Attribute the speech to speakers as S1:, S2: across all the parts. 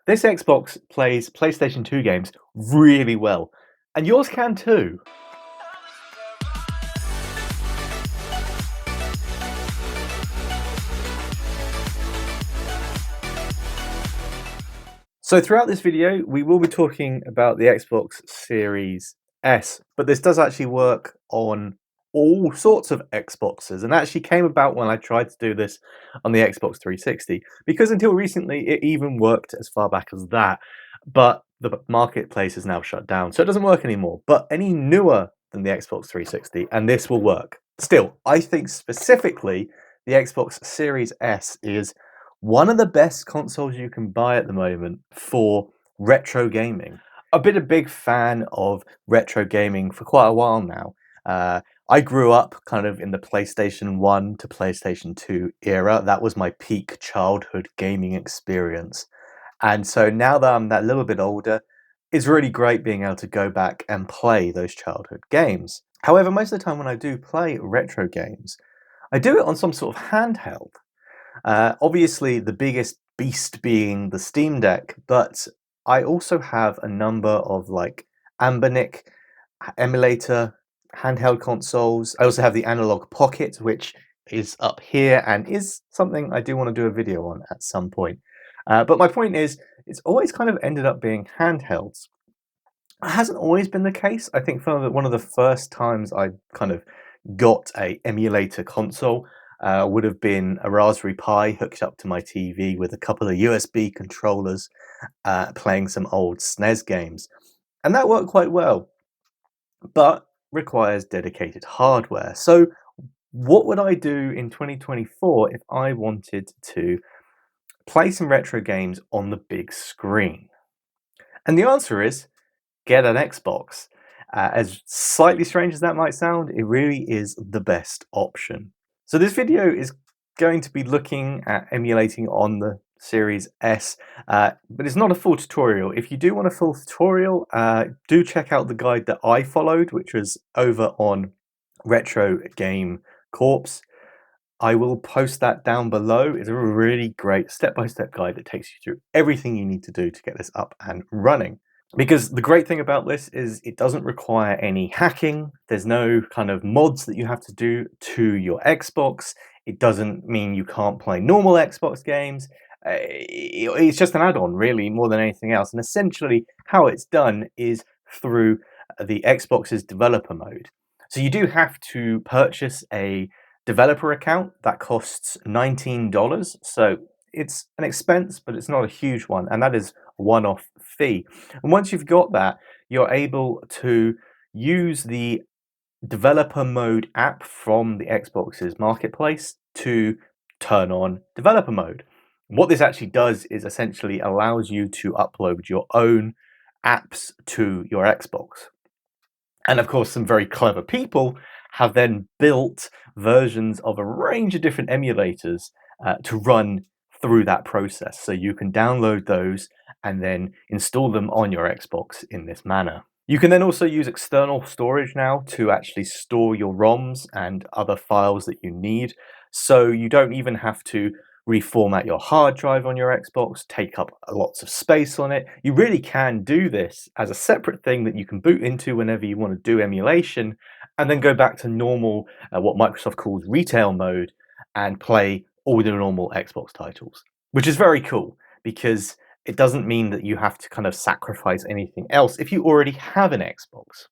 S1: This Xbox plays PlayStation 2 games really well, and yours can too. So throughout this video, we will be talking about the Xbox Series S, but this does actually work on all sorts of Xboxes, and actually came about when I tried to do this on the Xbox 360, because until recently it even worked as far back as that, but the marketplace is now shut down, so it doesn't work anymore. But any newer than the Xbox 360, and this will work. Still, I think specifically the Xbox Series S is one of the best consoles you can buy at the moment for retro gaming. I've been a big fan of retro gaming for quite a while now. I grew up kind of in the PlayStation 1 to PlayStation 2 era. That was my peak childhood gaming experience. And so now that I'm that little bit older, it's really great being able to go back and play those childhood games. However, most of the time when I do play retro games, I do it on some sort of handheld. Obviously, the biggest beast being the Steam Deck, but I also have a number of like Ambernic emulator handheld consoles. I also have the Analog Pocket, which is up here and is something I do want to do a video on at some point. But my point is, it's always kind of ended up being handhelds. It hasn't always been the case. I think one of the first times I kind of got a emulator console would have been a Raspberry Pi hooked up to my TV with a couple of USB controllers, playing some old SNES games. And that worked quite well, but requires dedicated hardware. So what would I do in 2024 if I wanted to play some retro games on the big screen? And the answer is get an Xbox. As slightly strange as that might sound, it really is the best option. So this video is going to be looking at emulating on the Series S, but it's not a full tutorial. If you do want a full tutorial, do check out the guide that I followed, which was over on Retro Game Corpse. I will post that down below. It's a really great step-by-step guide that takes you through everything you need to do to get this up and running. Because the great thing about this is it doesn't require any hacking. There's no kind of mods that you have to do to your Xbox. It doesn't mean you can't play normal Xbox games. It's just an add-on, really, more than anything else. And essentially, how it's done is through the Xbox's developer mode. So you do have to purchase a developer account that costs $19. So it's an expense, but it's not a huge one, and that is a one-off fee. And once you've got that, you're able to use the developer mode app from the Xbox's marketplace to turn on developer mode. What this actually does is essentially allows you to upload your own apps to your Xbox. And of course, some very clever people have then built versions of a range of different emulators to run through that process. So you can download those and then install them on your Xbox in this manner. You can then also use external storage now to actually store your ROMs and other files that you need. So you don't even have to reformat your hard drive on your Xbox, take up lots of space on it. You really can do this as a separate thing that you can boot into whenever you want to do emulation, and then go back to normal, what Microsoft calls retail mode, and play all the normal Xbox titles, which is very cool because it doesn't mean that you have to kind of sacrifice anything else if you already have an Xbox.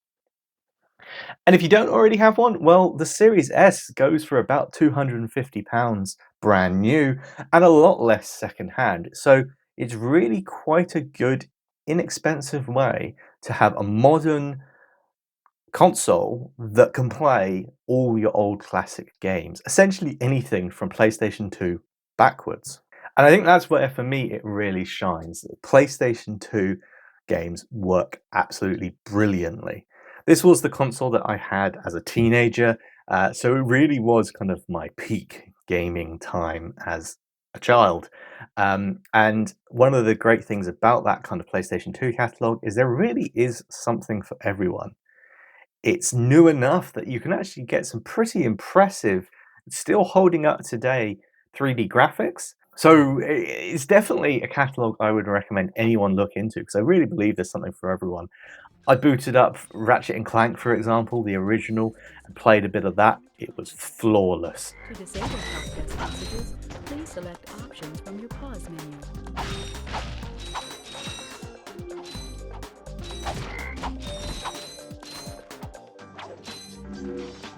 S1: And if you don't already have one, well, the Series S goes for about £250 brand new and a lot less secondhand. So it's really quite a good, inexpensive way to have a modern console that can play all your old classic games, essentially anything from PlayStation 2 backwards. And I think that's where, for me, it really shines. PlayStation 2 games work absolutely brilliantly. This was the console that I had as a teenager, so it really was kind of my peak gaming time as a child. And one of the great things about that kind of PlayStation 2 catalog is there really is something for everyone. It's new enough that you can actually get some pretty impressive, still holding up today, 3D graphics. So it's definitely a catalog I would recommend anyone look into because I really believe there's something for everyone. I booted up Ratchet and Clank, for example, the original, and played a bit of that. It was flawless.
S2: To disable help desk messages, please select options from your pause menu.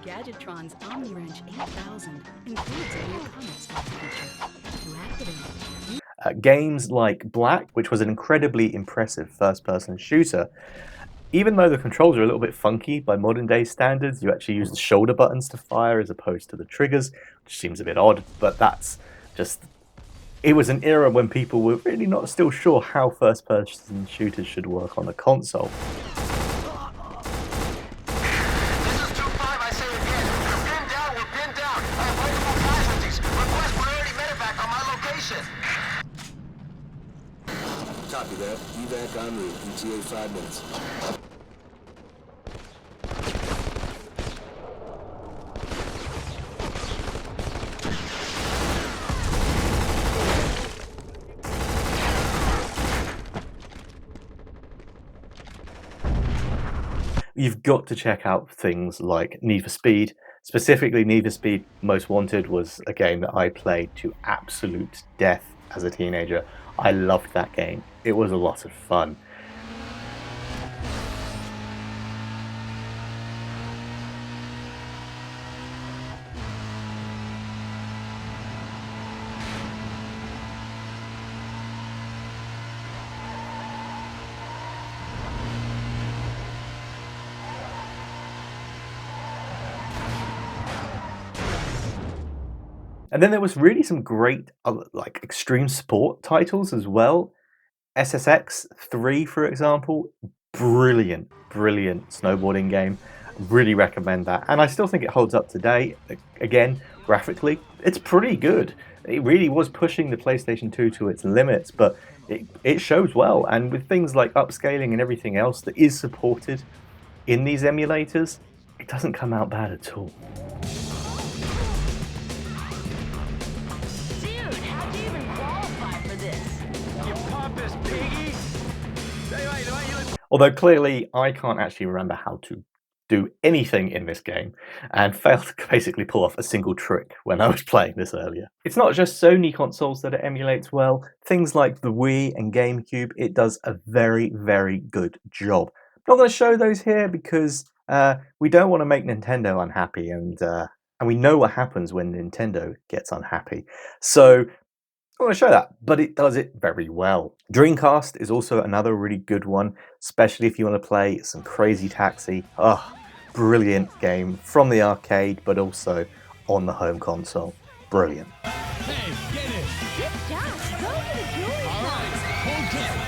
S2: Gadgetron's OmniWrench 8000 includes a new comment stop feature. To activate it,
S1: Games like Black, which was an incredibly impressive first-person shooter, even though the controls are a little bit funky by modern day standards, you actually use the shoulder buttons to fire as opposed to the triggers, which seems a bit odd, but that's just... It was an era when people were really not still sure how first-person shooters should work on a console.
S3: Copy that. Evac en route. ETA 5 minutes.
S1: You've got to check out things like Need for Speed. Specifically, Need for Speed Most Wanted was a game that I played to absolute death as a teenager. I loved that game. It was a lot of fun. And then there was really some great like extreme sport titles as well. SSX 3, for example, brilliant, brilliant snowboarding game. Really recommend that. And I still think it holds up today. Again, graphically, it's pretty good. It really was pushing the PlayStation 2 to its limits, but it shows well. And with things like upscaling and everything else that is supported in these emulators, it doesn't come out bad at all. Although clearly I can't actually remember how to do anything in this game and failed to basically pull off a single trick when I was playing this earlier. It's not just Sony consoles that it emulates well. Things like the Wii and Gamecube, it does a very, very good job. I'm not going to show those here because we don't want to make Nintendo unhappy, and we know what happens when Nintendo gets unhappy. So I want to show that, but it does it very well. Dreamcast is also another really good one, especially if you want to play some Crazy Taxi. Oh, brilliant game from the arcade, but also on the home console. Brilliant.
S4: Hey, get it!
S2: Good job! Go to the jewelry shop!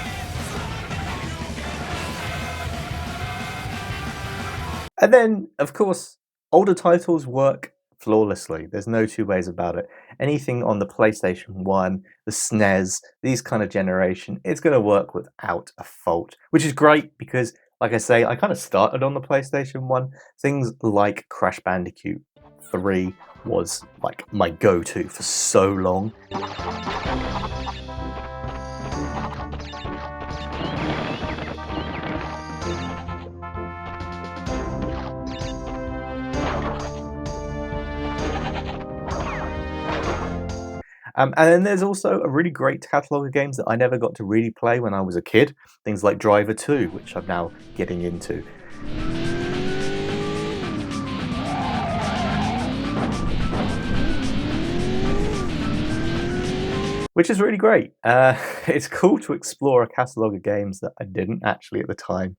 S1: And then, of course, older titles work flawlessly. There's no two ways about it. Anything on the PlayStation 1, the SNES, these kind of generation, it's going to work without a fault, which is great because, like I say, I kind of started on the PlayStation 1. Things like Crash Bandicoot 3 was like my go-to for so long. And then there's also a really great catalogue of games that I never got to really play when I was a kid. Things like Driver 2, which I'm now getting into. Which is really great. It's cool to explore a catalogue of games that I didn't actually at the time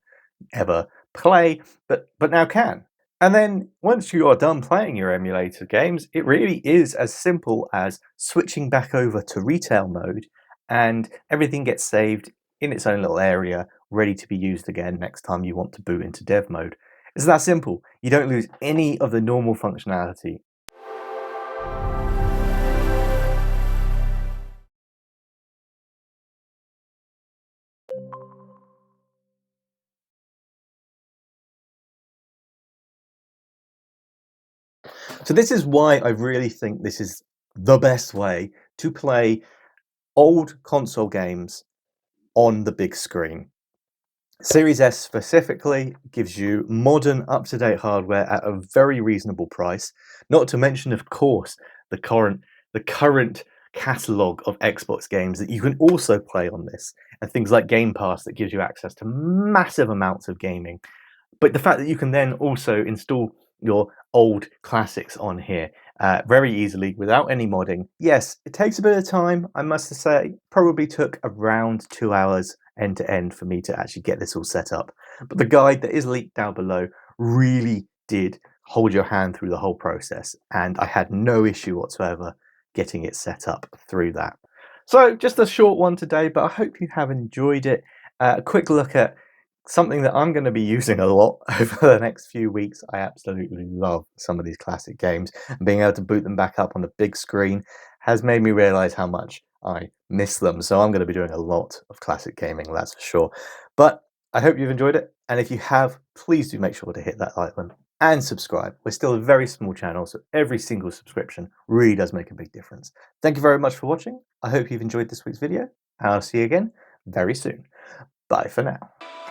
S1: ever play, but now can. And then once you are done playing your emulator games, it really is as simple as switching back over to retail mode and everything gets saved in its own little area, ready to be used again next time you want to boot into dev mode. It's that simple. You don't lose any of the normal functionality. So this is why I really think this is the best way to play old console games on the big screen. Series S specifically gives you modern, up-to-date hardware at a very reasonable price, not to mention, of course, the current catalogue of Xbox games that you can also play on this, and things like Game Pass that gives you access to massive amounts of gaming. But the fact that you can then also install your old classics on here very easily without any modding. Yes, it takes a bit of time, I must say. Probably took around 2 hours end to end for me to actually get this all set up. But the guide that is linked down below really did hold your hand through the whole process, and I had no issue whatsoever getting it set up through that. So just a short one today, but I hope you have enjoyed it. A quick look at something that I'm going to be using a lot over the next few weeks. I absolutely love some of these classic games, and being able to boot them back up on the big screen has made me realize how much I miss them. So I'm going to be doing a lot of classic gaming, that's for sure. But I hope you've enjoyed it, and if you have, please do make sure to hit that like button and subscribe. We're still a very small channel, so every single subscription really does make a big difference. Thank you very much for watching. I hope you've enjoyed this week's video, and I'll see you again very soon. Bye for now.